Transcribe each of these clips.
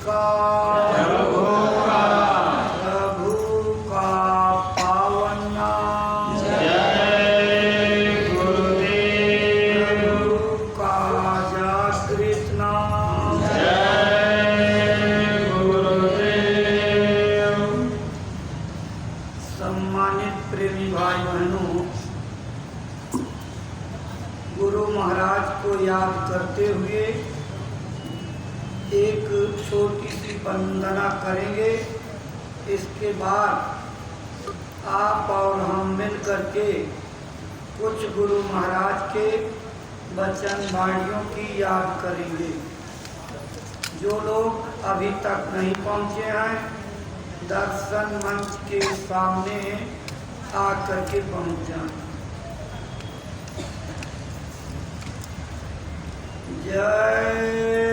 का प्रभु का पावन नाम, जय गुरुदेव, प्रभु का जागृत नाम, जय गुरुदेव। सम्मानित प्रेमी भाई बहनों, गुरु महाराज को याद करते हुए एक छोटी सी वंदना करेंगे। इसके बाद आप और हम मिल करके कुछ गुरु महाराज के वचन वाणियों की याद करेंगे। जो लोग अभी तक नहीं पहुंचे हैं, दर्शन मंच के सामने आकर के पहुंच जाएं। जय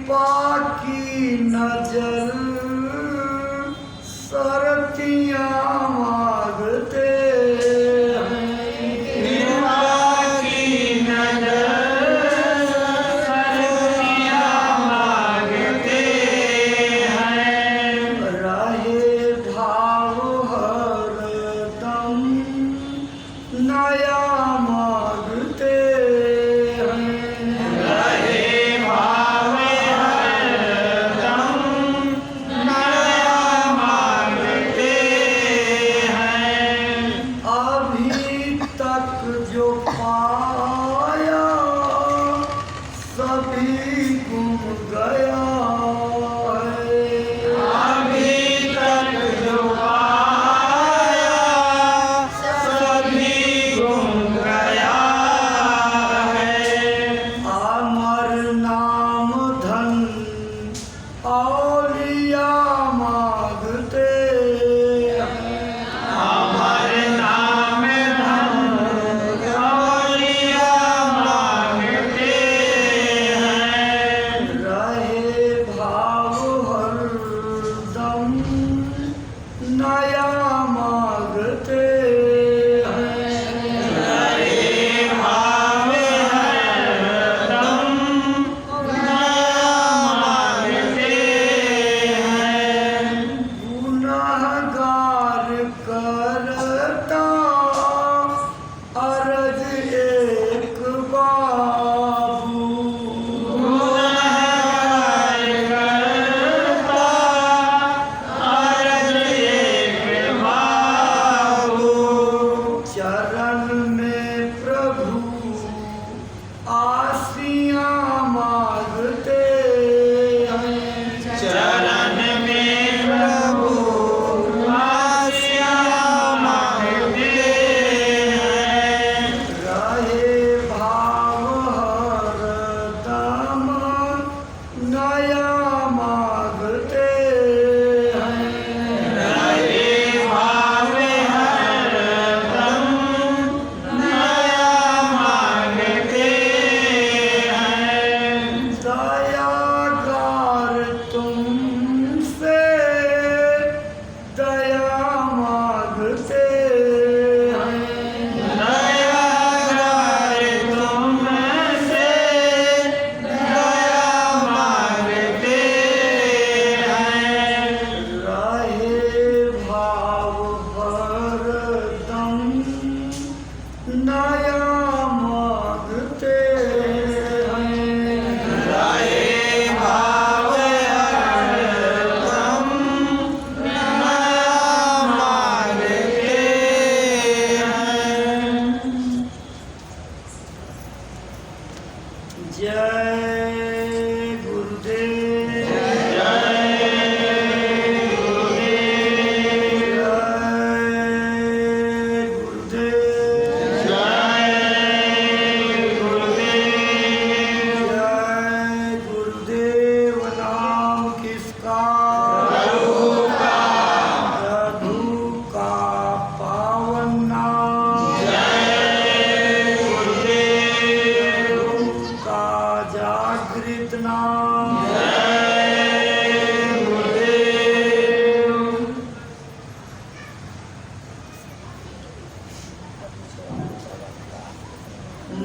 कृपा की नजर सरतियाँ मांगते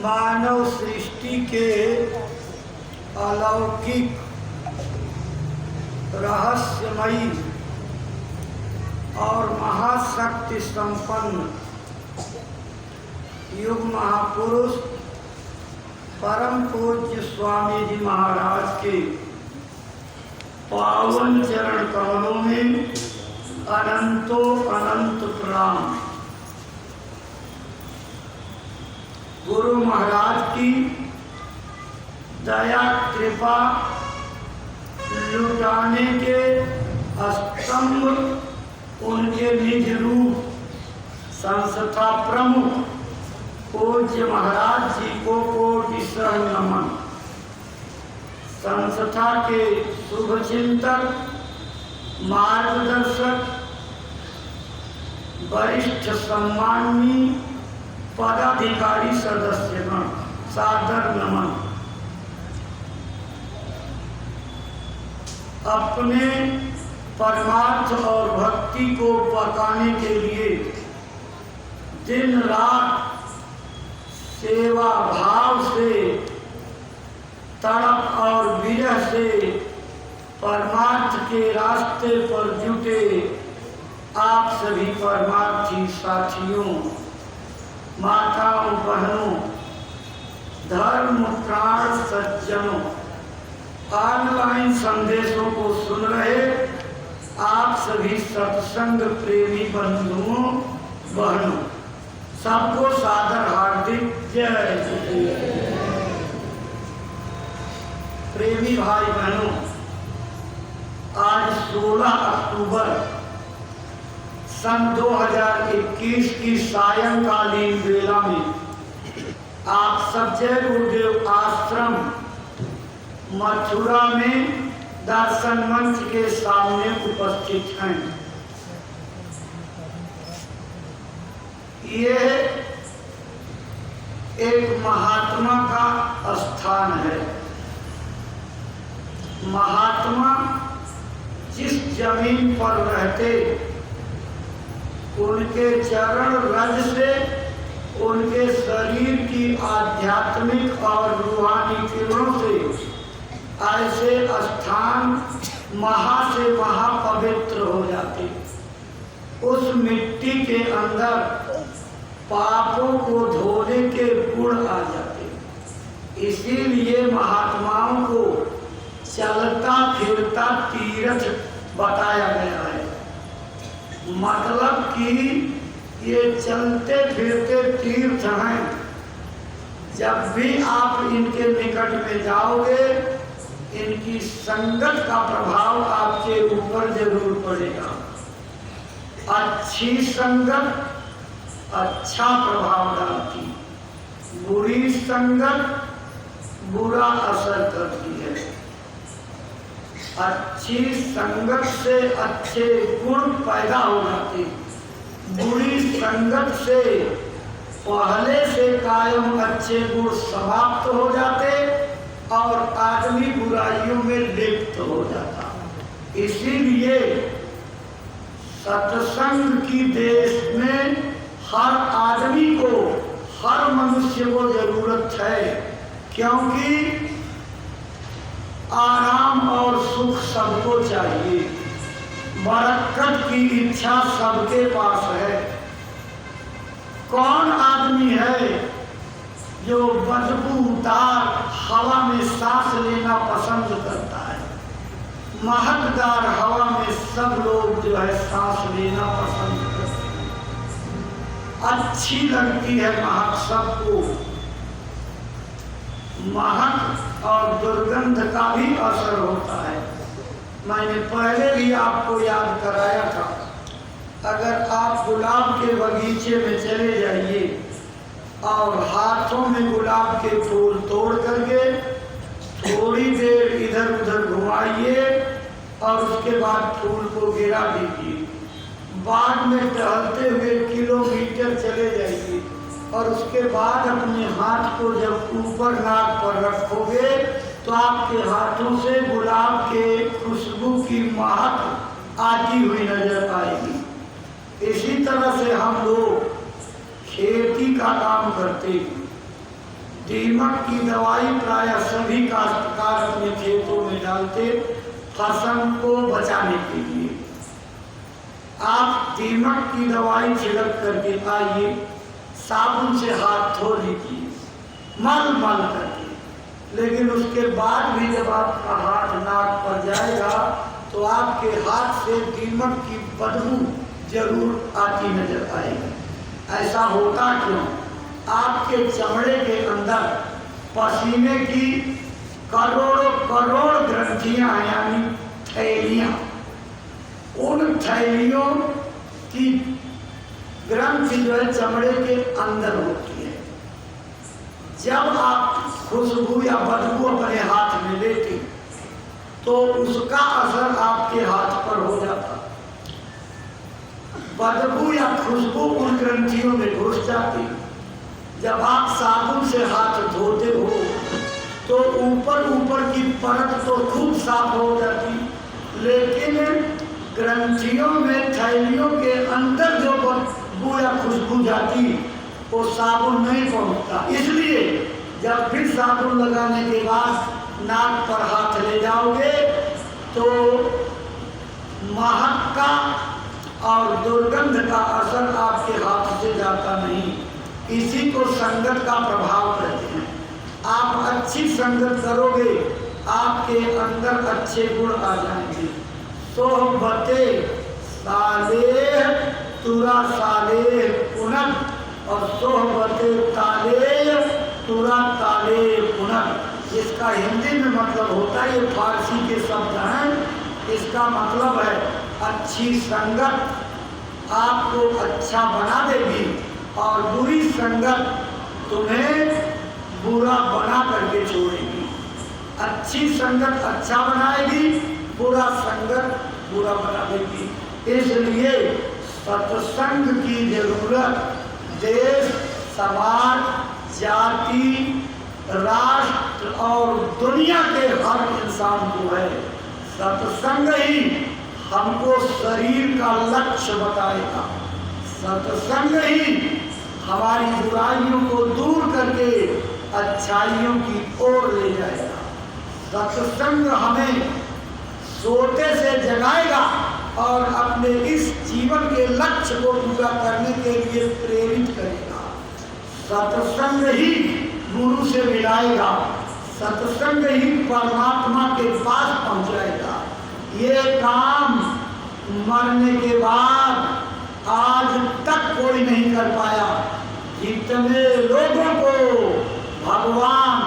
मानव सृष्टि के अलौकिक रहस्यमयी और महाशक्ति संपन्न युग महापुरुष परम पूज्य स्वामी जी महाराज के पावन चरण कमलों में अनंतों अनंत प्रणाम। गुरु महाराज की दया कृपा लुटाने के स्तंभ उनके निज रूप संस्था प्रमुख पूज्य महाराज जी को कोटि नमन। संस्था के शुभ चिंतक मार्गदर्शक वरिष्ठ सम्माननीय पदाधिकारी सदस्यगण सादर नमन। अपने परमार्थ और भक्ति को पकाने के लिए दिन रात सेवा भाव से, तड़प और विरह से परमार्थ के रास्ते पर जुटे आप सभी परमार्थी साथियों, माताओं, बहनों, धर्म प्राण सज्जनों, ऑनलाइन संदेशों को सुन रहे आप सभी सत्संग प्रेमी बंधुओं बहनों, सबको सादर हार्दिक जय। प्रेमी भाई बहनों, आज 16 अक्टूबर सन 2021 की सायंकालीन वेला में आप सब जय गुरुदेव आश्रम मथुरा में दर्शन मंच के सामने उपस्थित हैं। ये एक महात्मा का स्थान है। महात्मा जिस जमीन पर रहते, उनके चरण रज से उनके शरीर की आध्यात्मिक और रूहानी किरणों से ऐसे स्थान महा से महा पवित्र हो जाते। उस मिट्टी के अंदर पापों को धोने के गुण आ जाते। इसीलिए महात्माओं को चलता फिरता तीर्थ बताया गया है। मतलब कि ये चलते फिरते तीर्थ हैं। जब भी आप इनके निकट में जाओगे, इनकी संगत का प्रभाव आपके ऊपर जरूर पड़ेगा। अच्छी संगत अच्छा प्रभाव डालती, बुरी संगत बुरा असर करती है। अच्छी संगत से अच्छे गुण पैदा हो जाते, बुरी संगत से पहले से कायम अच्छे गुण समाप्त हो जाते और आदमी बुराइयों में लिप्त हो जाता। इसीलिए सत्संग की देश में हर आदमी को, हर मनुष्य को जरूरत है, क्योंकि आराम और सुख सबको चाहिए। बरकत की इच्छा सबके पास है। कौन आदमी है जो बदबूदार हवा में सांस लेना पसंद करता है? महकदार हवा में सब लोग जो है सांस लेना पसंद करते हैं। अच्छी लगती है महक सबको। महक और दुर्गंध का भी असर होता है। मैंने पहले भी आपको याद कराया था। अगर आप गुलाब के बगीचे में चले जाइए और हाथों में गुलाब के फूल तोड़ करके थोड़ी देर इधर उधर घुमाइए और उसके बाद फूल को गिरा दीजिए। बाद में टहलते हुए किलोमीटर चले जाइए और उसके बाद अपने हाथ को जब ऊपर नाक पर रखोगे तो आपके हाथों से गुलाब के खुशबू की महक आती हुई नजर आएगी। इसी तरह से हम लोग खेती का काम करते हैं। दीमक की दवाई प्राय सभी काश्तकार अपने खेतों में डालते फसल को बचाने के लिए। आप दीमक की दवाई छिड़क करके आइए, साबुन से हाथ धो लीजिए मल मल करके। लेकिन उसके बाद भी जब आपका हाथ नाक पर जाएगा तो आपके हाथ से दीमक की बदबू जरूर आती नजर आएगी। ऐसा होता क्यों? आपके चमड़े के अंदर पसीने की करोड़ों करोड़ ग्रंथियां हैं, यानी थैलियां। उन थैलियों की ग्रंथि जो है चमड़े के अंदर होती है। जब आप खुशबू या बदबू अपने हाथ में लेते तो उसका असर आपके हाथ पर हो जाता। बदबू या खुशबू उन ग्रंथियों में घुस जाती। जब आप साबुन से हाथ धोते हो तो ऊपर ऊपर की परत तो खूब साफ हो जाती, लेकिन ग्रंथियों में थैलियों के अंदर जो बदबू या खुशबू जाती वो साबुन नहीं पहुंचता। इसलिए जब फिर साबुन लगाने के बाद नाक पर हाथ ले जाओगे तो महक का और दुर्गंध का असर आपके हाथ से जाता नहीं। इसी को संगत का प्रभाव कहते हैं। आप अच्छी संगत करोगे आपके अंदर अच्छे गुण आ जाएंगे। सोहबते सालेह तुरा सालेह पुनः और सोहबते तालेह तुरा तालेह पुनः। इसका हिंदी में मतलब होता है, ये फारसी के शब्द हैं। इसका मतलब है अच्छी संगत आपको अच्छा बना देगी और बुरी संगत तुम्हें बुरा बना करके छोड़ेगी। अच्छी संगत अच्छा बनाएगी, बुरा संगत बुरा बना देगी। इसलिए सत्संग की जरूरत देश, समाज, जाति, राष्ट्र और दुनिया के हर इंसान को है। सत्संग ही हमको शरीर का लक्ष्य बताएगा। सत्संग ही हमारी बुराइयों को दूर करके अच्छाइयों की ओर ले जाएगा। सत्संग हमें सोते से जगाएगा और अपने इस जीवन के लक्ष्य को पूरा करने के लिए प्रेरित करेगा। सत्संग ही गुरु से मिलाएगा। सत्संग ही परमात्मा के पास पहुंचाएगा। ये काम मरने के बाद आज तक कोई नहीं कर पाया। जितने लोगों को भगवान,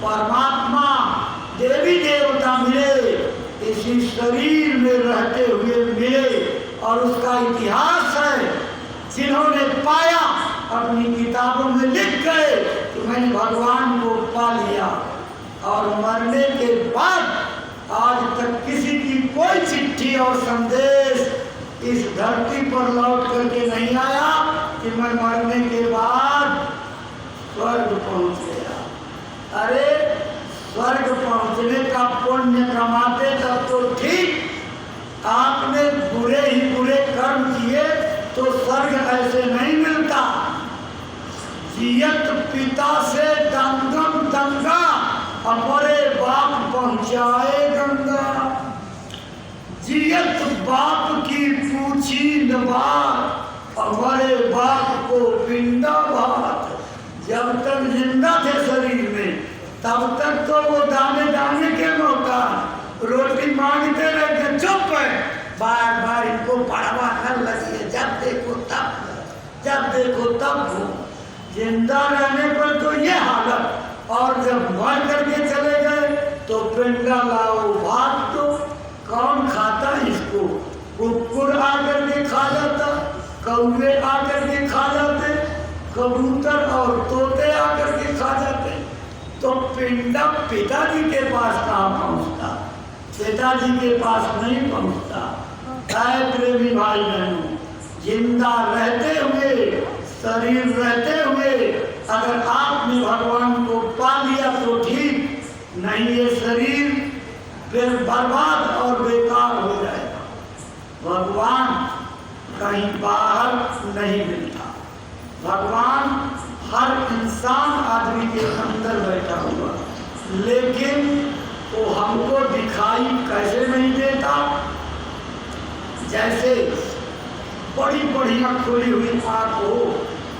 परमात्मा, देवी देवता मिले इसी शरीर में रहते हुए मिले और उसका इतिहास है। जिन्होंने पाया अपनी किताबों में लिख गए कि मैंने भगवान को पा लिया, और मरने के बाद आज तक किसी की कोई चिट्ठी और संदेश इस धरती पर लौट करके नहीं आया कि मैं मरने के बाद स्वर्ग पहुंच गया। अरे स्वर्ग पहुंचने का पुण्य कमाते तब तो ठीक, आपने बुरे ही बुरे कर्म किए तो स्वर्ग ऐसे नहीं मिलता। जियत पिता से दंगम दंगा अपरे बाप पहुंचाए गंगा। जियत बाप की पूछी नवार हमारे बाप को पिंडा भात। जब तक जिंदा थे शरीर में तब तक तो वो दाने दाने के मौका रोटी मांगते रहते, चुप है, बार बार इनको बढ़ावा कर लगी है। जब देखो तब, जब देखो तब हो। जिंदा रहने पर तो ये हालत, और जब मर करके चले गए तो पिंडा लाओ भात। तो कौन खाता इसको? कुकुर आकर के खा जाता, कौवे आकर के खा जाते, कबूतर और तोते आकर के खा जाते। तो पिंडा पिताजी के पास कहाँ पहुँचता? पिताजी के पास नहीं पहुँचता। प्रेमी भाई बहनों, जिंदा रहते हुए, शरीर रहते हुए अगर आपने भगवान को पा लिया तो ठीक, नहीं ये शरीर फिर बर्बाद और बेकार हो जाएगा। भगवान कहीं बाहर नहीं मिलता। भगवान हर इंसान आदमी के अंदर बैठा हुआ, लेकिन वो हमको दिखाई कैसे नहीं देता? जैसे बड़ी बड़ी खुली हुई आँख हो,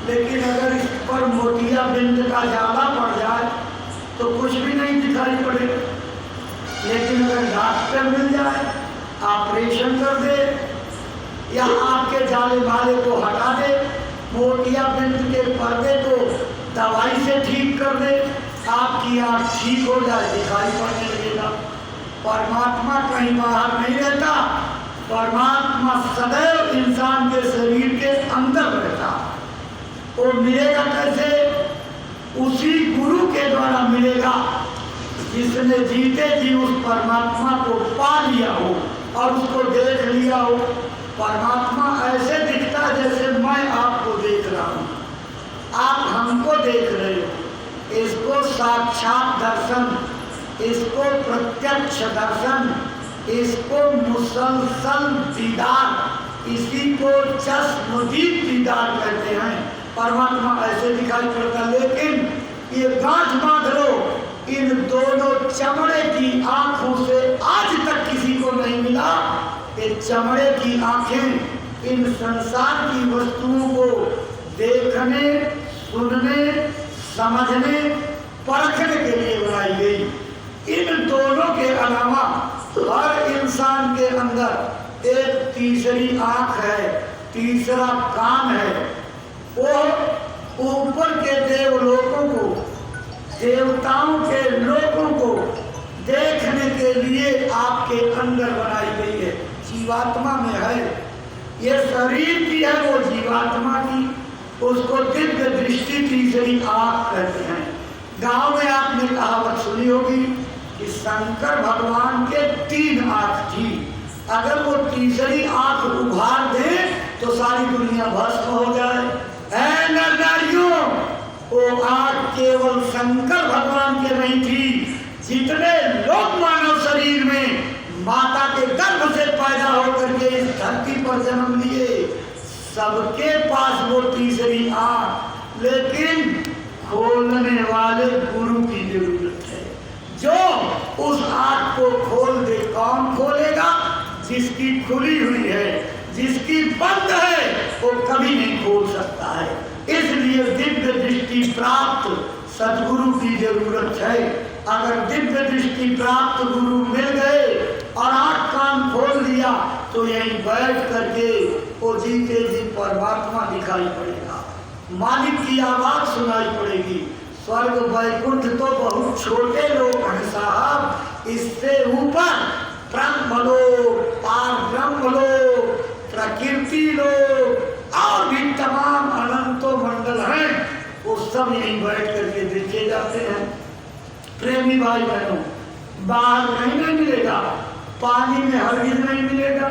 लेकिन अगर इस पर मोतिया बिंद का जाला पड़ जाए तो कुछ भी नहीं दिखाई पड़ेगा। लेकिन अगर डॉक्टर मिल जाए, ऑपरेशन कर दे या आपके जाले वाले को हटा दे, मोतिया बिंद के पर्दे को दवाई से ठीक कर दे, आपकी आँख ठीक हो जाए, दिखाई पड़ने लगेगा। परमात्मा कहीं बाहर नहीं रहता। परमात्मा सदैव इंसान के शरीर के अंदर रहता। वो मिलेगा कैसे? उसी गुरु के द्वारा मिलेगा जिसने जीते जी उस परमात्मा को पा लिया हो और उसको देख लिया हो। परमात्मा ऐसे दिखता जैसे मैं आपको देख रहा हूँ, आप हमको देख रहे हो। इसको साक्षात दर्शन, इसको प्रत्यक्ष दर्शन, इसको मुसलसल दीदार, इसी को चश्मदीद दीदार कहते हैं। परमात्मा ऐसे दिखाई पड़ता, लेकिन ये गांठ बांध लो, इन दोनों चमड़े की आंखों से आज तक किसी को नहीं मिला। ये चमड़े की आंखें इन संसार की वस्तुओं को देखने, सुनने, समझने, परखने के लिए बनाई गई। इन दोनों के अलावा हर इंसान के अंदर एक तीसरी आंख है, तीसरा कान है। वो ऊपर के देवलोकों को, देवताओं के लोगों को देखने के लिए आपके अंदर बनाई गई है। जीवात्मा में है, ये शरीर की है, वो जीवात्मा की, उसको दिव्य दृष्टि तीसरी आंख कहते हैं। गांव में आपने कहावत सुनी होगी कि शंकर भगवान के 3 आंख थी, अगर वो तीसरी आंख उभार दे तो सारी दुनिया भस्म हो जाए। ऐ नर नारियों, वो आंख केवल शंकर भगवान के नहीं थी। जितने लोग मानव शरीर में माता के गर्भ से पैदा होकर के इस धरती पर जन्म लिए, सबके पास वो तीसरी आंख, लेकिन खोलने वाले गुरु की जरूरत है, जो उस आंख को खोल दे। कौन खोलेगा? जिसकी खुली हुई है, जिसकी बंद है वो कभी नहीं खोल सकता है। इसलिए दिव्य दृष्टि प्राप्त सद्गुरु की जरूरत है। अगर दिव्य दृष्टि प्राप्त गुरु मिल गए और आंख कान खोल दिया तो यहीं बैठ करके वो जीते जी परमात्मा दिखाई पड़ेगा, मालिक की आवाज सुनाई पड़ेगी। स्वर्ग वैकुंठ तो बहुत छोटे लोग हैं साहब, इससे ऊपर ब्रह्मलोक, पार ब्रह्मलोक, प्रकृति लोग और भी तमाम अनंतों मंडल हैं, वो सब यहीं बैठ करके देखे जाते हैं। प्रेमी भाई बहनों, बाहर कहीं नहीं मिलेगा, पानी में हरगिज नहीं मिलेगा।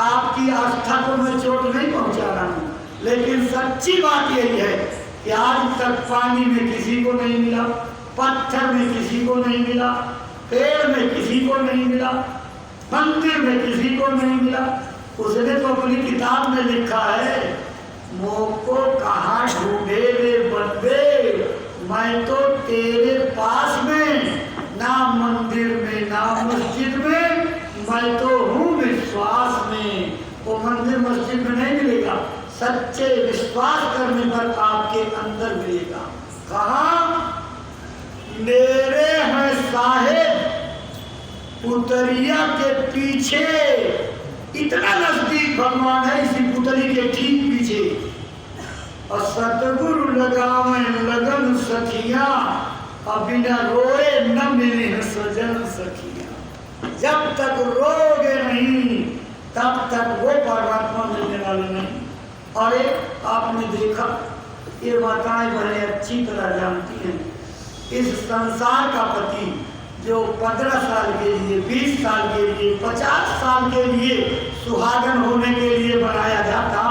आपकी आस्था को मैं चोट नहीं पहुंचा रहा हूँ, लेकिन सच्ची बात यही है कि आज तक पानी में किसी को नहीं मिला, पत्थर में किसी को नहीं मिला, पेड़ में किसी को नहीं मिला, मंदिर में किसी को नहीं मिला। उसने तो अपनी किताब में लिखा है, मोको कहाँ ढूंढे रे बंदे, मैं तो तेरे पास में, ना मंदिर में ना मस्जिद में, मैं तो हूँ विश्वास में। वो मंदिर मस्जिद में नहीं मिलेगा, सच्चे विश्वास करने पर आपके अंदर मिलेगा। कहाँ? मेरे हैं साहेब पुतरिया के पीछे, इतना नजदीक भगवान है इसी पुतली के ठीक पीछे। और सतगुरु लगावे लगन सखिया, और बिना रोए न मिले सजन सखिया। जब तक रोगे नहीं तब तक वो परमात्मा मिलने वाले नहीं। और एक आपने देखा, ये माताएं बहने अच्छी तरह जानती हैं, इस संसार का पति जो 15 साल के लिए, 20 साल के लिए, 50 साल के लिए सुहागन होने के लिए बनाया जाता,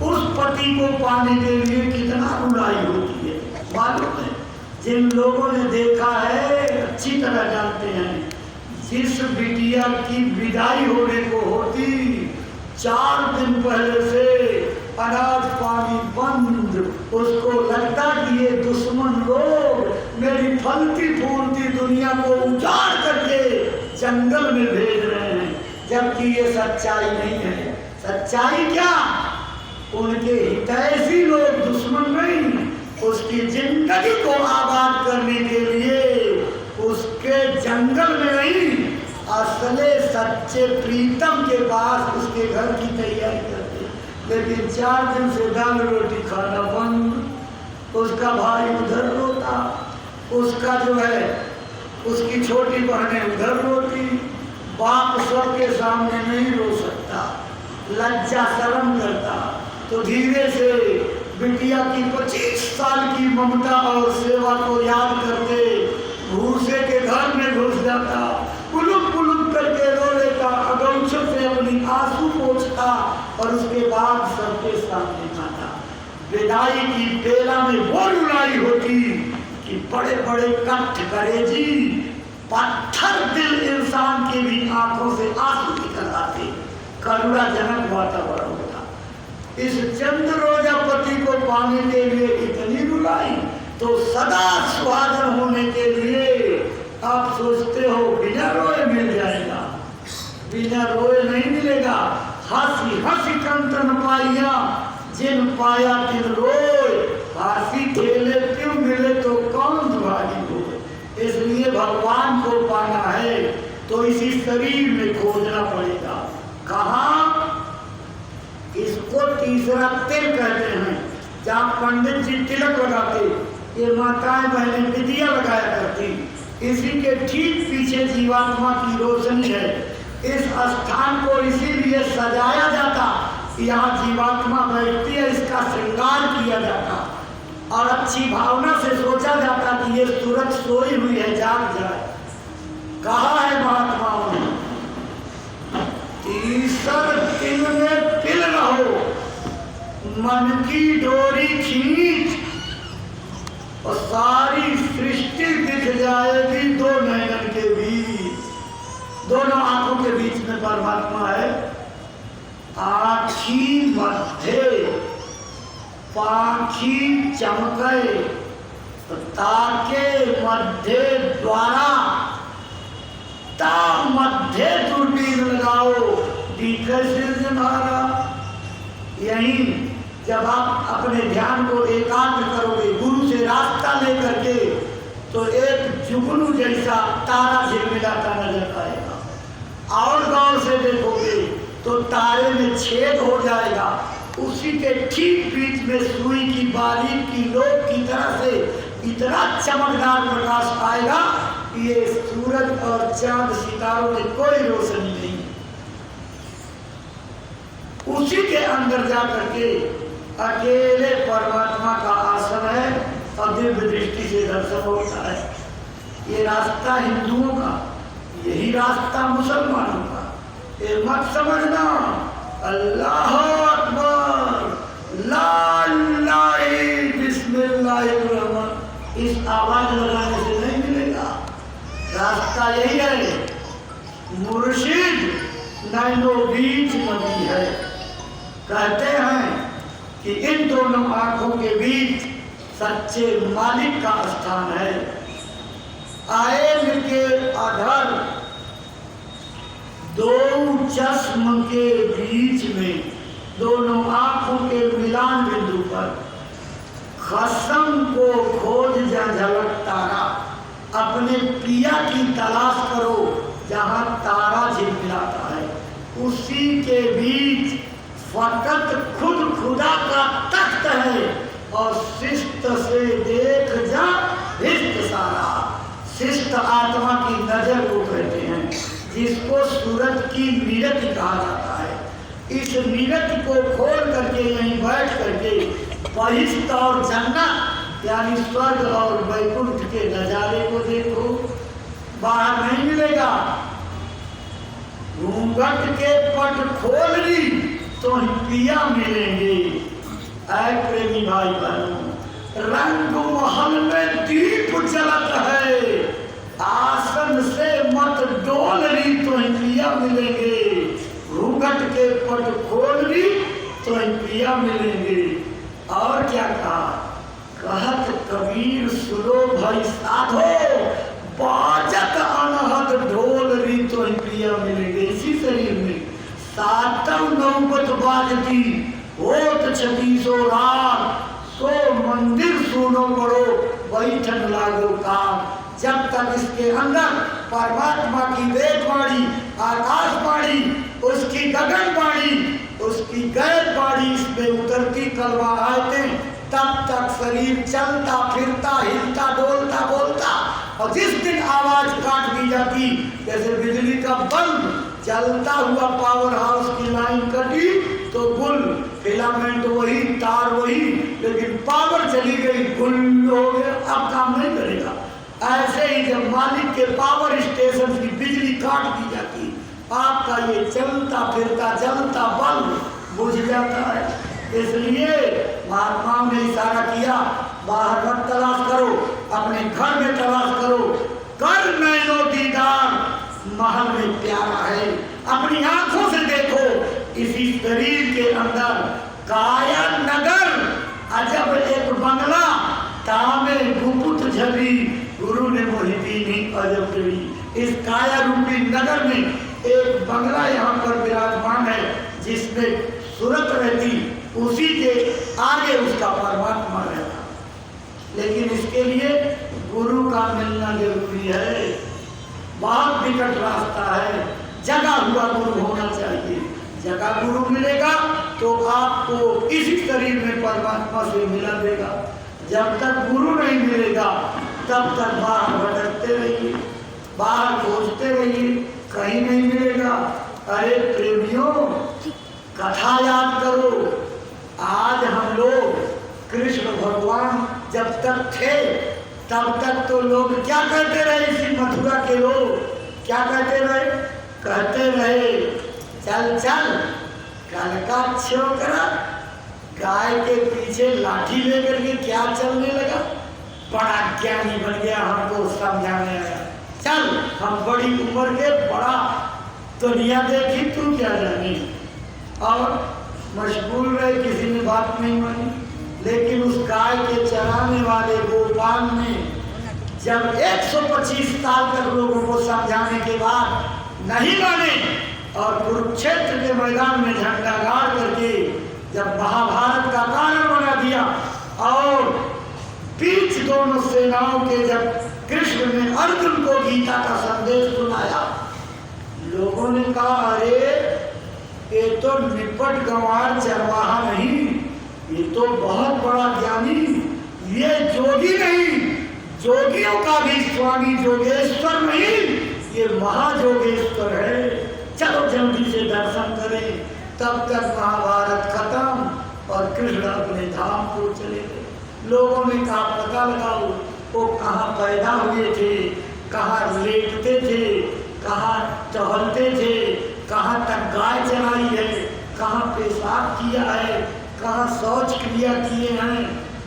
उस पति को पाने के लिए कितना रुलाई होती है मालूम है? जिन लोगों ने देखा है अच्छी तरह जानते हैं। जिस बिटिया की विदाई होने को होती, 4 दिन पहले से अनाज पानी बंद, उसको लगता कि ये दुश्मन लोग मेरी फलती फूलती दुनिया को उजाड़ करके जंगल में भेज रहे हैं, जबकि ये सच्चाई नहीं है। सच्चाई क्या? उनके हितैषी लोग, दुश्मन नहीं, उसकी जिंदगी को आबाद करने के लिए उसके जंगल में नहीं, असले सच्चे प्रीतम के पास उसके घर की तैयारी करते। लेकिन 4 दिन से दाल रोटी खाना बंद। उसका भाई उधर रोता, उसका जो है उसकी छोटी बहनें उधर रोती। बाप सबके सामने नहीं रो सकता, लज्जा शर्म करता, तो धीरे से बिटिया की 25 साल की ममता और सेवा को याद करते भूसे के घर में घुस जाता, पुलुक पुलुक करके रो लेता, अगौछों से अपनी आंसू पोंछता और उसके बाद सबके सामने खाता। विदाई की बेला में वो रुलाई होती कि बड़े बड़े कंठ करेजी, पत्थर दिल इंसान की भी आंखों से आंसू निकल आते। करुणाजनक वातावरण होता। इस चंद्रोजापति को पाने के लिए इतनी रुलाई, तो सदा सुहागन होने के लिए आप सोचते हो बिना रोए मिल जाएगा, बिना रोए नहीं मिलेगा। हंसी हंसी कंतन पाइया, जिन पाया तिन रोए, हंसी खेले क्यों मिले तो कौन दुआरी हो। इसलिए भगवान को पाना है तो इसी शरीर में खोजना पड़ेगा। कहाँ? इसको तीसरा तिल कहते हैं, जहाँ पंडित जी तिलक लगाते, ये माताएं बहनें विधिया लगाया करती, इसी के ठीक पीछे जीवात्मा की रोशनी है। इस स्थान को इसीलिए सजाया जाता, यहाँ जीवात्मा बैठती है, इसका श्रृंगार किया जाता और अच्छी भावना से सोचा जाता कि ये सूरज सोई हुई है, जाग जाए। कहा है महात्माओं ने, तीसर तिल में पिल रहो, मन की डोरी खींच और सारी सृष्टि दिख जाएगी दो नयन के बीच। दोनों आंखों के बीच में परमात्मा है। आँखी मध्य पाखी चमके, ताके मध्य द्वारा, ता मध्य दूरबीन लगाओ, दिखे सिरजनहारा। यही जब आप अपने ध्यान को एकाग्र करोगे, गुरु से रास्ता लेकर के, तो एक जुगनू जैसा तारा झिलमिलाता नजर आएगा। और गौर से देखोगे तो तारे में छेद हो जाएगा, उसी के ठीक बीच में सुई की बारीक की लोक की तरह से इतना चमकदार प्रकाश आएगा, ये सूरज और चांद सितारों में कोई रोशनी नहीं। उसी के अंदर जा करके अकेले परमात्मा का आसन है और दिव्य दृष्टि से दर्शन होता है। ये रास्ता हिंदुओं का, यही रास्ता मुसलमानों का। ये मत समझना अल्लाह अकबर ला इलाहा बिस्मिल्लाहिर्रहमान, इस आवाज लगाने से नहीं मिलेगा। रास्ता यही है, मुर्शिद नैनो बीच नदी है। कहते हैं कि इन दोनों आंखों के बीच सच्चे मालिक का स्थान है। आयन के अधर दो चश्म के बीच में, दोनों आंखों के मिलान बिंदु पर, खसम को खोज जा झलक तारा, अपने पिया की तलाश करो जहां तारा झिलमिलाता है। उसी के बीच फकत खुद खुदा का तख्त है और शिष्ट से देख जा हिस्त सारा। शिष्ट आत्मा की नजर को कहते हैं, जिसको सूरज की नीरति कहा जाता है। इस नीरति को खोल करके यहीं बैठ करके बहिष्ठ और जन्नत यानी स्वर्ग और वैकुंठ के नजारे को देखो, बाहर नहीं मिलेगा। घूंघट के पट खोल ली तो पिया मिलेंगे। ऐ प्रेमी भाई बहनों, रंग महल में दीप जलत है, आसन से मत डोल ली तो पिया मिलेंगे। घूंघट के पट खोल ली तो पिया मिलेंगे। और क्या कहा? कहत कबीर सुनो भाई साधो, बाजत अनहद ढोल री तो पिया मिलेंगे। इसी शरीर में सातव नौबत बाजती होत 36 रात, सो मंदिर सुनो पड़ो बैठन लागो काम। जब तक इसके अंदर परमात्मा की वेदवाणी, आकाशवाणी, उसकी गगनवाणी, उसकी गैरवाणी इसमें उतरती कलमा आयतें, तब तक शरीर चलता फिरता हिलता डोलता बोलता। और जिस दिन आवाज काट दी जाती, जैसे बिजली का बल्ब चलता हुआ पावर हाउस की लाइन कटी तो गुल, फिलामेंट वही, तार वही, लेकिन पावर चली गई, गुल हो गया, अब काम नहीं करेगा। ऐसे ही जब मालिक के पावर स्टेशन की बिजली काट दी जाती, आपका ये चलता फिरता जलता बल्ब बुझ जाता है। इसलिए महात्माओं ने इशारा किया, बाहर मत तलाश करो, अपने घर में तलाश करो। कर नैनो दीदार महल में प्यारा है, अपनी आंखों से देखो काया नगर अजब एक बंगला तामे गुपुत झली गुरु ने मोहि दीनी अजब करी। इस काया रूपी नगर में एक बंगला यहाँ पर विराजमान है जिसमें सूरत रहती, उसी के आगे उसका परमात्मा रहता। लेकिन इसके लिए गुरु का मिलना जरूरी है, बहुत विकट रास्ता है, जगा हुआ गुरु होना चाहिए। जगा गुरु मिलेगा तो आपको इसी शरीर में परमात्मा से मिला देगा। जब तक गुरु नहीं मिलेगा तब तक बाहर भटकते रहिए, बाहर खोजते रहिए, कहीं नहीं मिलेगा। अरे प्रेमियों, कथा याद करो। आज हम लोग कृष्ण भगवान जब तक थे तब तक तो लोग क्या कहते रहे, इसी मथुरा के लोग क्या कहते रहे? कहते रहे चल चल कल का छोकरा गाय के पीछे लाठी लेकर के क्या चलने लगा, बड़ा ज्ञानी बन गया, हमको समझाने आया। चल हम बड़ी उम्र के बड़ा दुनिया देखी, तू क्या जानी। और मशगूल रहे, किसी ने बात नहीं मानी। लेकिन उस गाय के चराने वाले गोपाल ने जब 125 साल तक लोगों को समझाने के बाद नहीं माने और कुरुक्षेत्र के मैदान में झंडा गाड़ करके जब महाभारत का कारण बना दिया और बीच दोनों सेनाओं के जब कृष्ण ने अर्जुन को गीता का संदेश सुनाया, लोगों ने कहा अरे ये तो निपट गंवार चरवाहा नहीं, ये तो बहुत बड़ा ज्ञानी, ये जोगी नहीं, जोगियों का भी स्वामी जोगेश्वर नहीं, ये महाजोगेश्वर है। चलो जल्दी से दर्शन करें। तब तक महाभारत खत्म और कृष्ण अपने धाम को चले गए। लोगों ने कहा पता लगाओ वो कहाँ पैदा हुए थे, कहाँ लेटते थे, कहाँ टहलते थे, कहाँ तक गाय चराई है, कहाँ पेशाब किया है, कहाँ शौच क्रिया किए हैं,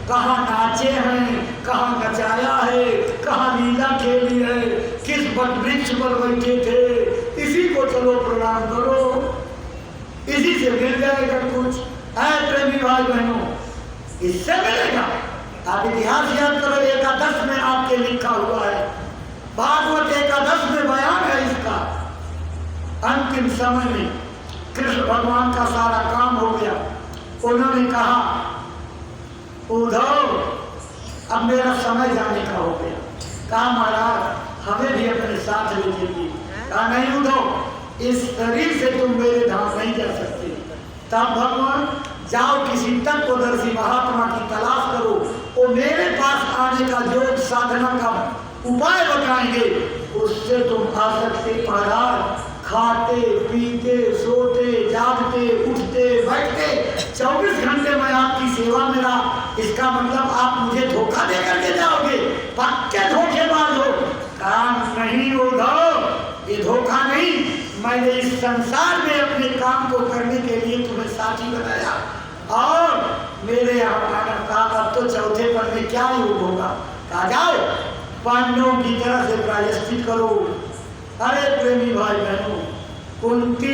कहाँ नाचे हैं, कहाँ नचाया है, कहाँ लीला खेली है, किस वट वृक्ष पर बैठे थे। इसी को चलो प्रणाम करो, इसी से मिल जाएगा कुछ। ऐ प्रेमी भाई बहनों, इससे मिलेगा। आप इतिहास याद करो, एकादश में आपके लिखा हुआ है, भागवत एकादश में बयान है इसका। अंतिम समय में कृष्ण भगवान का सारा काम हो गया, उन्होंने कहा उद्धव अब मेरा समय जाने का हो गया। कहा महाराज हमें भी अपने साथ ले चलिए। कहा नहीं उद्धव, इस शरीर से तुम मेरे धाम नहीं जा सकते। तब भगवान जाओ किसी तत्वदर्शी महात्मा की तलाश करो, वो मेरे पास आने का योग साधना का उपाय बताएंगे, उससे तुम आ सकते। महाराज खाते पीते सोते जागते उठते बैठते 24 घंटे में आपकी सेवा में रहा, इसका मतलब आप मुझे धोखा दे करके जाओगे? पक्के धोखेबाज हो। काम नहीं उद्धव, ये धोखा नहीं, मैंने इस संसार में अपने काम को करने के लिए तुम्हें साथी बनाया और मेरे यहाँ आना। कहा अब तो चौथे पर में क्या योग होगा? कहा जाओ पांडवों की तरह से प्रायश्चित करो। अरे प्रेमी भाई बहनों, कुंती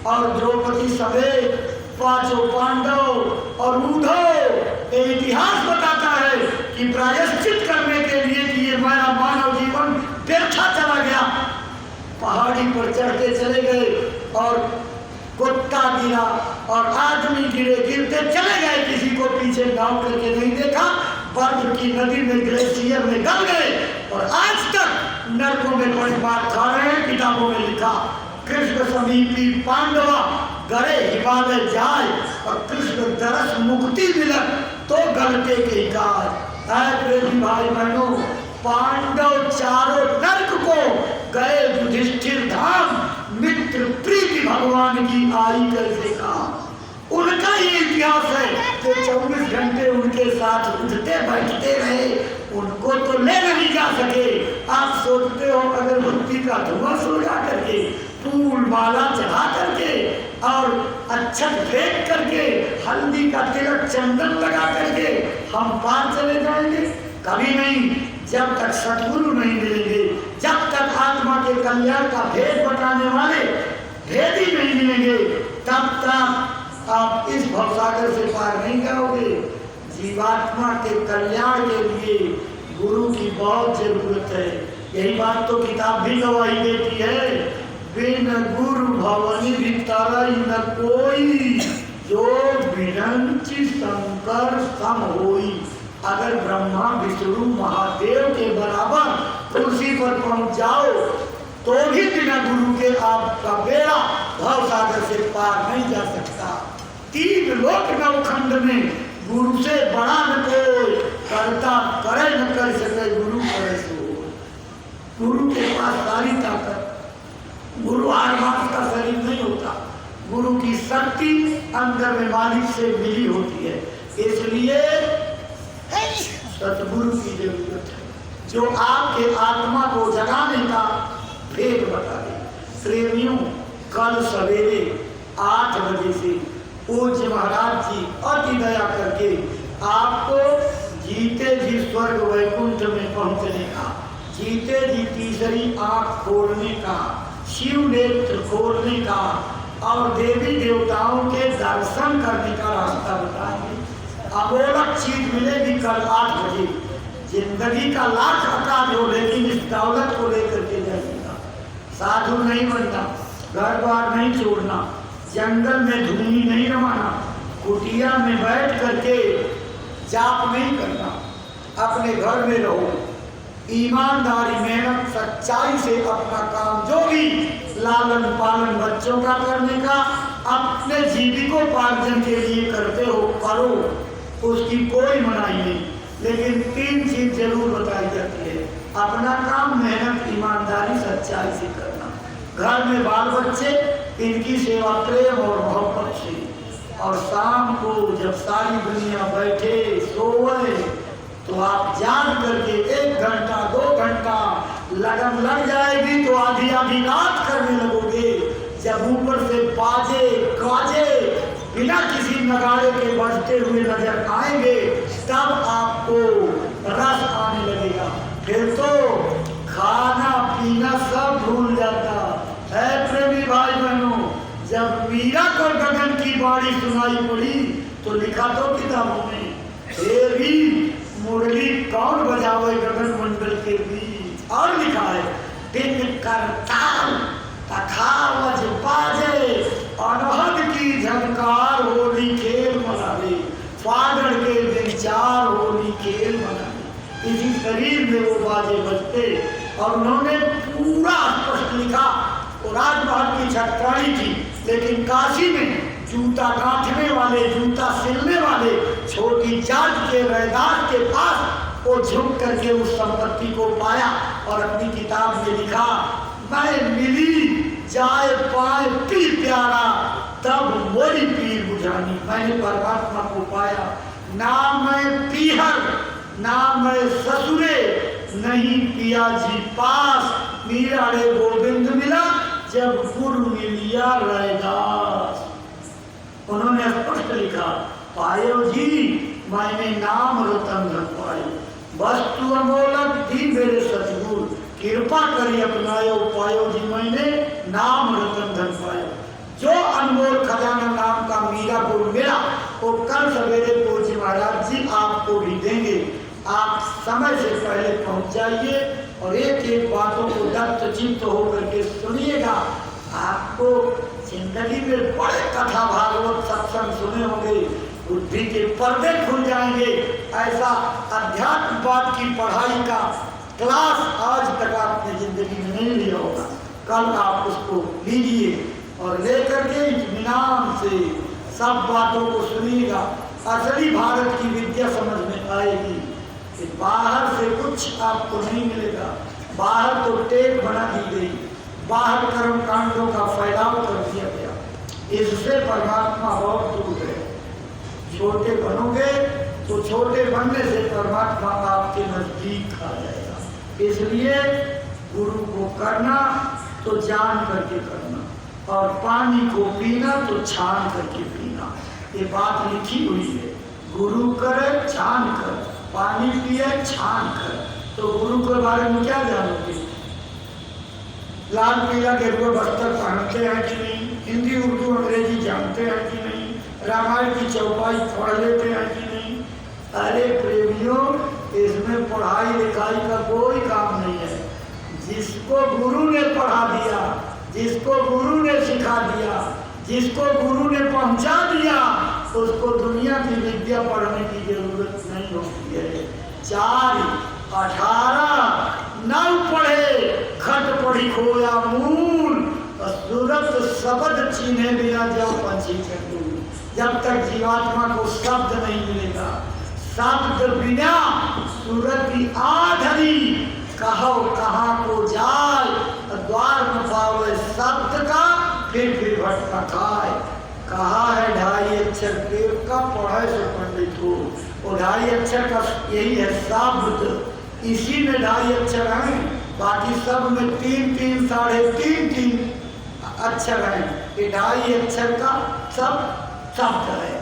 और द्रौपदी समेत पांचों पांडव और उद्धव, ये इतिहास बताता है कि प्रायश्चित करने के लिए कि ये मेरा मानव जीवन व्यर्था चला गया। पहाड़ी पर चढ़ते चले गए और कुत्ता गिरा और आदमी गिरे, गिरते चले गए, किसी को पीछे गाँव करके नहीं देखा, बर्फ की नदी में ग्लेशियर में गल गए और आज तक नरकों में बड़ी बात खा रहे हैं। किताबों में लिखा कृष्ण समीपी पांडवा गरे हिमालय जाए और कृष्ण दरस मुक्ति मिलत तो गलते के काज। ऐ प्रेमी भाई बहनों, पांडव चारों नरक को गए युधिष्ठिर धाम, मित्र प्रीति भगवान की आई कैसे काम। उनका ये इतिहास है कि 24 घंटे उनके साथ उठते बैठते रहे, उनको तो ले नहीं जा सके। आप सोचते हो अगरबत्ती का धुआं सुलगा करके, फूल माला चढ़ा करके और अक्षत फेंक करके, हल्दी का तिलक चंदन लगा करके हम पार चले जाएंगे? कभी नहीं। जब तक सद्गुरु नहीं मिलेंगे, जब तक आत्मा के कल्याण का भेद बताने वाले भेदी नहीं मिलेंगे, तब तक आप इस भवसागर सागर से पार नहीं जाओगे। जीवात्मा के कल्याण के लिए गुरु की बहुत जरूरत है। यही बात तो किताब भी गवाही देती है, बिन गुरु भवनि तरई न कोई, जो बिरंची शंकर सम होई। अगर ब्रह्मा विष्णु महादेव के बराबर कुर्सी पर पहुंच जाओ तो भी बिना गुरु के आपका बेड़ा भव सागर से पार नहीं जा सकता। 3 लोक नवखंड में गुरु से बड़ा न कोई, करता करे न कर सके गुरु करे सो। गुरु के पास सारी ताकत। गुरु हर बात का शरीर नहीं होता, गुरु की शक्ति अंदर में मालिक से मिली होती है। इसलिए सतगुरु की जरूरत है, जो आपके आत्मा को जगाने का भेद बता दे। प्रेमियों, कल सवेरे 8 बजे से पूज्य महाराज जी अति दया करके आपको जीते जी स्वर्ग वैकुंठ में पहुंचने का, जीते जी तीसरी आंख खोलने का, शिव नेत्र खोलने का और देवी देवताओं के दर्शन करने का रास्ता बताएंगे। अमोलक चीज मिलेगी कल 8 बजे। जिंदगी का लाख अकाज हो, लेकिन इस दौलत को लेकर के जाएगा। साधु नहीं बनना, घर बार नहीं छोड़ना, जंगल में धूनी नहीं रमाना, कुटिया में बैठ करके जाप नहीं करना, अपने घर में रहो, ईमानदारी मेहनत सच्चाई से अपना काम जो भी लालन पालन बच्चों का करने का, अपने जीविकोपार्जन के लिए करते हो करो, उसकी कोई मनाही नहीं। लेकिन 3 चीज जरूर बताई जाती है। अपना काम मेहनत ईमानदारी सच्चाई से करना, घर में बाल बच्चे इनकी सेवा प्रेम और मोहब्बत से, और शाम को जब सारी दुनिया बैठे सोए तो आप जान करके 1 घंटा 2 घंटा लगन लग जाएगी तो आधी आधी रात करने लगोगे। जब ऊपर से बाजे गाजे बिना किसी नगाड़े के बजते हुए नजर आएंगे तब आपको रस आने लगेगा। फिर तो खाना पीना सब भूल जाता है। प्रेमी भाई बहनों, जब मीरा को गगन की बाणी सुनाई पड़ी तो लिखा तो किताबों में, हे भी मुरली कौन बजावे गगन मंडल के बीच, और लिखा है टिक कर ताल तखावज बाजे, अनहद की झनकार होली खेल मनावे, फागड़ के दिन 4 होली खेल मनावे। इसी शरीर में वो बाजे बजते। और उन्होंने पूरा स्पष्ट लिखा। वो राजमहल की छटकाई थी, लेकिन काशी में जूता गांठने वाले, जूता सिलने वाले छोटी जात के रैदार के पास वो झुक करके उस संपत्ति को पाया और अपनी किताब में लिखा, मैं मिली जाए पाए पी प्यारा, तब मोरी पीर बुझानी। मैंने परमात्मा को पाया, ना मैं पीहर ना मैं ससुरे, नहीं पिया जी पास, मीरा रे गोविंद मिला जब गुरु मिलिया रैदास। उन्होंने स्पष्ट लिखा, पायो जी मैंने नाम रतन धन पायो, वस्तु अमोलक दी मेरे सतगुरु, कृपा करी अपनायो, पायो जी मैंने नाम रतन धन पायो। जो अनमोल खजाना नाम का मीरा को मिला वो कल सवेरे पूज्य महाराज जी आपको भी देंगे। आप समय से पहले पहुंच जाइए और एक एक बातों को दत्त चित्त होकर के सुनिएगा। आपको जिंदगी में बड़े कथा भागवत सत्संग सुने होंगे, बुद्धि के पर्दे खुल जाएंगे। ऐसा अध्यात्मवाद की पढ़ाई का क्लास आज तक आपने जिंदगी में नहीं लिया होगा। कल आप उसको लीजिए और लेकर के इत्मीनान से सब बातों को सुनिएगा। असली भारत की विद्या समझ में आएगी कि बाहर से कुछ आपको नहीं मिलेगा। बाहर तो टेक बना दी गई, बाहर कर्म कांडों का फैलाव कर दिया गया, इससे परमात्मा बहुत दूर है। छोटे बनोगे तो छोटे बनने से परमात्मा आपके नजदीक आ जाएगा। इसलिए गुरु को करना तो जान करके करना, और पानी को पीना तो छान करके पीना। ये बात लिखी हुई है, गुरु करे छान कर, पानी पिए छान कर। तो गुरु के बारे में क्या जानोगे? लाल पीला गेरुआ बस्तर पहनते हैं कि नहीं, हिंदी उर्दू अंग्रेजी जानते हैं कि नहीं, रामायण की चौपाई पढ़ लेते हैं कि नहीं? अरे प्रेमियों, इसमें पढ़ाई लिखाई का कोई काम नहीं है। जिसको गुरु ने पढ़ा दिया, जिसको गुरु ने सिखा दिया, जिसको गुरु ने पहुंचा दिया, उसको दुनिया की विद्या पढ़ने की जरूरत नहीं होती है। 4, 18, 9 पढ़े खट पढ़ी खोया मूल, सूरत शब्द चीन्हे बिना जब पंछी चंदू। जब तक जीवात्मा को शब्द नहीं मिलेगा, शब्द बिना सूरत की आधरी कहो कहाँ को जाए, द्वार न पावे शब्द का फिर भटका खाए। कहा है 2.5 अक्षर के का पढ़े से पंडित हो। वो 2.5 अक्षर का यही है शब्द, इसी में 2.5 अक्षर हैं, बाकी सब में 3-3, 3.5 अक्षर हैं। ये 2.5 अक्षर का सब शब्द है।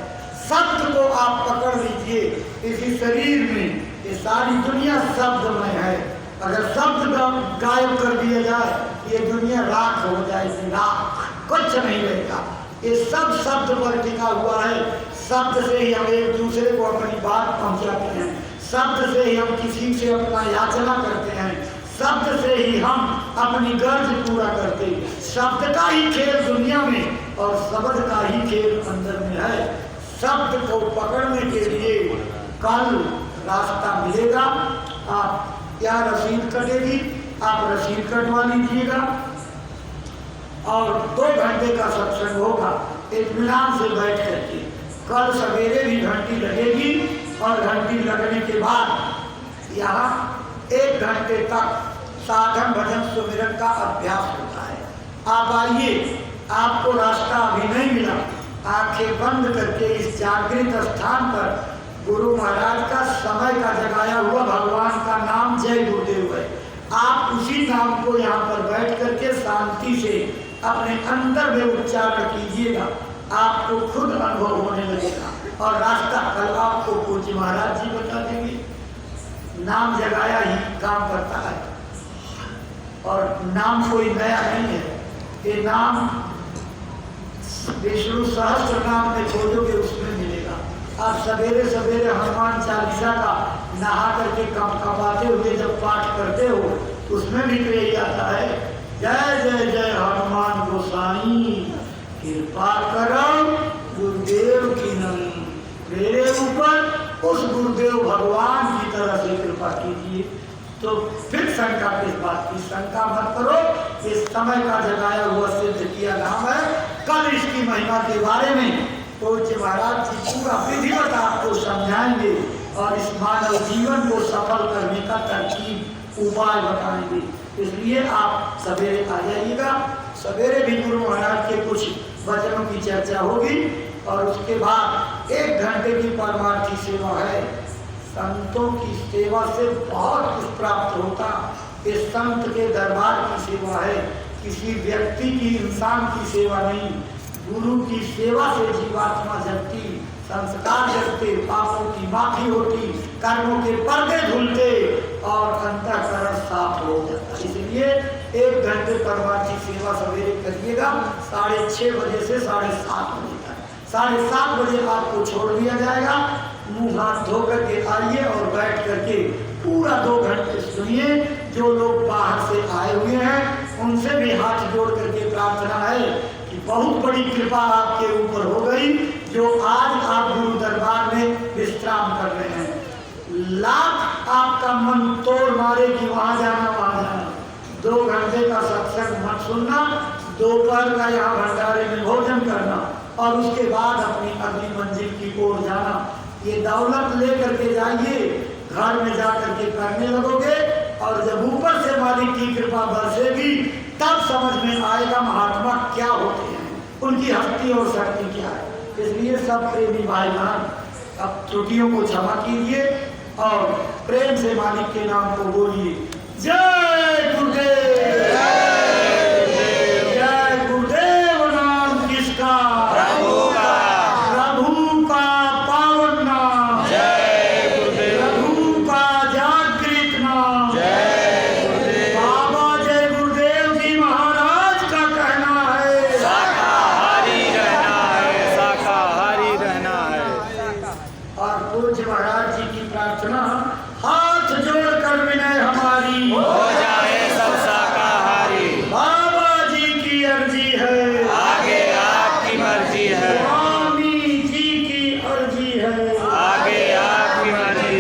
शब्द को आप पकड़ लीजिए। इसी शरीर में ये सारी दुनिया शब्दमय है। अगर शब्द गायब कर दिया जाए, ये दुनिया राख हो जाएगी, राख, कुछ नहीं रहेगा। ये सब शब्द पर टिका हुआ है। शब्द से ही हम एक दूसरे को अपनी बात पहुंचाते हैं, शब्द से ही हम किसी से अपना याचना करते हैं, शब्द से ही हम अपनी गर्ज पूरा करते हैं। शब्द का ही खेल दुनिया में और शब्द का ही खेल अंदर में है। शब्द को पकड़ने के लिए कल रास्ता मिलेगा। आप क्या रसीद कटेगी, आप रसीद कटवा लीजिएगा और 2 घंटे का सत्संग होगा इत्मीनान से बैठ करके। कल सवेरे भी घंटी लगेगी और घंटी लगने के बाद यहाँ 1 घंटे तक साधन भजन सुमिरन का अभ्यास होता है। आप आइए, आपको रास्ता अभी नहीं मिला, आंखें बंद करके इस जागृत स्थान पर गुरु महाराज का समय का जगाया हुआ भगवान का नाम जय गुरुदेव है। आप उसी नाम को यहाँ पर बैठ करके शांति से अपने अंदर में उच्चारण कीजिएगा, आपको खुद अनुभव होने लगेगा और रास्ता कल आपको पूज्य महाराज जी बता देंगे। नाम जगाया ही काम करता है और नाम कोई नया नहीं है। ये नाम विष्णु सहस्त्र नाम में खोजोगे उसमें मिलेगा। आप सवेरे सवेरे हनुमान चालीसा का नहा करके कमाते हुए जब पाठ करते हो तो उसमें भी यही आता है, जय जय जय हनुमान गोसाई, कृपा करो गुरुदेव की नहीं, मेरे ऊपर उस गुरुदेव भगवान की तरह से कृपा कीजिए। तो फिर शंका किस बात की? शंका मत करो, इस समय का जगाया हुआ सिद्ध किया नाम है। कल इसकी महिमा के बारे में पूज्य महाराज जी पूरा विधिवत आपको समझाएंगे और इस मानव जीवन को सफल करने का तरकीब उपाय बताएंगे। इसलिए आप सवेरे आ जाइएगा। सवेरे भी गुरु महाराज के कुछ वचनों की चर्चा होगी और उसके बाद 1 घंटे की परमार्थी सेवा है। संतों की सेवा से बहुत कुछ प्राप्त होता। इस संत के दरबार की सेवा है, किसी व्यक्ति की, इंसान की सेवा नहीं। गुरु की सेवा से जीवात्मा जगती, संस्कार जगते, पापों की माफी होती, कर्मों के पर्दे धुलते और अंतःकरण साफ हो जाता। इसलिए 1 घंटे परमार्थी सेवा सवेरे करिएगा 6:30 बजे से 7:30 बजे तक। 7:30 बजे आपको छोड़ दिया जाएगा। मुंह हाथ धो करके आइए और बैठ करके पूरा 2 घंटे सुनिए। जो लोग बाहर से आए हुए हैं उनसे भी हाथ जोड़ करके प्रार्थना है कि बहुत बड़ी कृपा आपके ऊपर हो गई जो आज आप गुरु दरबार में विश्राम कर रहे हैं। लाख आपका मन तोड़ मारे कि वहां जाना 2 घंटे का सत्संग मत सुनना, दोपहर का यहाँ भंडारे में भोजन करना और उसके बाद अपनी अगली मंजिल की ओर जाना। ये दौलत ले करके जाइए, घर में जा करके करने लगोगे और जब ऊपर से मालिक की कृपा बरसेगी तब समझ में आएगा महात्मा क्या होते हैं, उनकी हस्ती और शक्ति क्या है। इसलिए सब प्रेमी भाई बहन अब त्रुटियों को क्षमा कीजिए और प्रेम से मालिक के नाम को बोलिए। जय